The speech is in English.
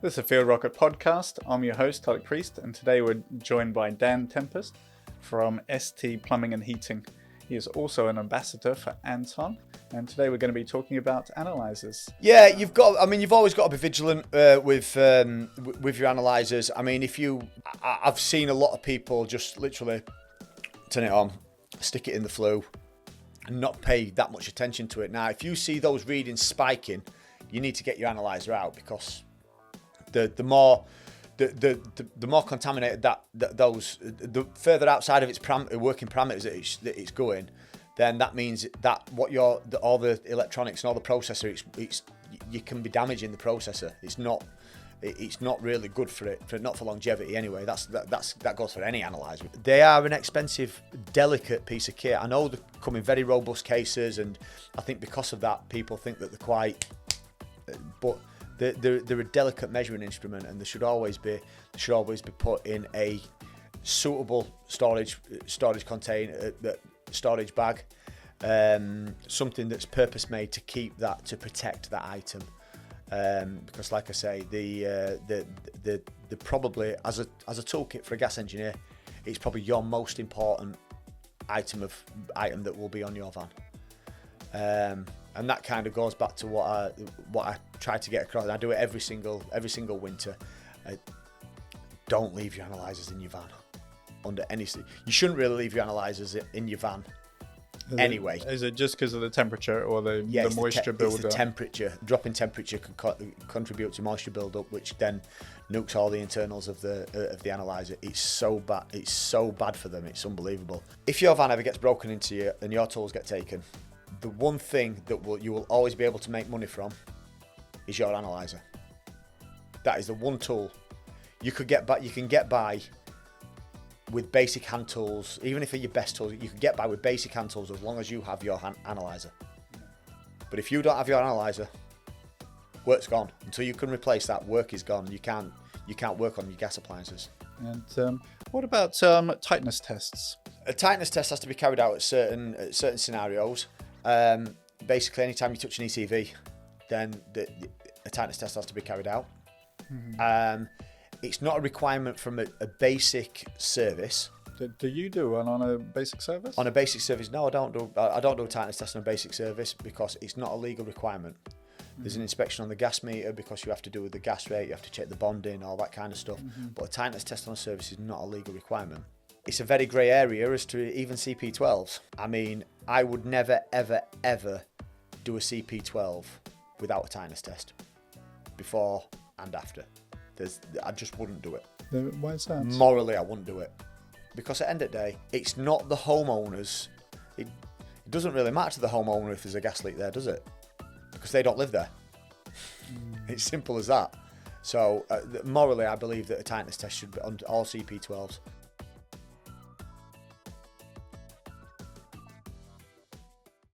This is FieldRocket Podcast. I'm your host, Tulloch Priest, and today we're joined by Dan Tempest from ST Plumbing and Heating. He is also an ambassador for Anton, and today we're going to be talking about analyzers. Yeah, you've always got to be vigilant with your analyzers. I mean, I've seen a lot of people just literally turn it on, stick it in the flue, and not pay that much attention to it. Now, if you see those readings spiking, you need to get your analyzer out, because the more contaminated the further outside of its working parameters that it's going, then that means that all the electronics and all the processor, you can be damaging the processor. It's not really good for not for longevity anyway. That goes for any analyzer. They are an expensive, delicate piece of kit. I know they come in very robust cases, and I think because of that, people think that they're quite, but they're a delicate measuring instrument, and they should always be put in a suitable storage container, storage bag, something that's purpose made to protect that item. Because, like I say, the probably as a toolkit for a gas engineer, it's probably your most important item that will be on your van. And that kind of goes back to what I try to get across. And I do it every single winter. Don't leave your analyzers in your van under any. You shouldn't really leave your analyzers in your van. Anyway, Is it just because of the temperature or the moisture buildup? It's the temperature. Dropping temperature can contribute to moisture buildup, which then nukes all the internals of the analyzer. It's so bad. It's so bad for them. It's unbelievable. If your van ever gets broken into and your tools get taken, the one thing that you will always be able to make money from is your analyzer. That is the one tool you can get by with basic hand tools. Even if they're your best tools, you can get by with basic hand tools as long as you have your analyzer. But if you don't have your analyzer, work's gone. Until you can replace that, work is gone. You can't work on your gas appliances. And what about tightness tests? A tightness test has to be carried out at certain scenarios. Basically, anytime you touch an ECV, then a tightness test has to be carried out. Mm-hmm. It's not a requirement from a basic service. Do you do one on a basic service? On a basic service, no, I don't do a tightness test on a basic service, because it's not a legal requirement. Mm-hmm. There's an inspection on the gas meter, because you have to do with the gas rate, you have to check the bonding, all that kind of stuff. Mm-hmm. But a tightness test on a service is not a legal requirement. It's a very grey area as to even CP12s. I mean, I would never, ever, ever do a CP12 without a tightness test, before and after. I just wouldn't do it. Why is that? Morally, I wouldn't do it. Because at the end of the day, it's not the homeowners. It doesn't really matter to the homeowner if there's a gas leak there, does it? Because they don't live there. It's simple as that. So, morally, I believe that a tightness test should be on all CP12s.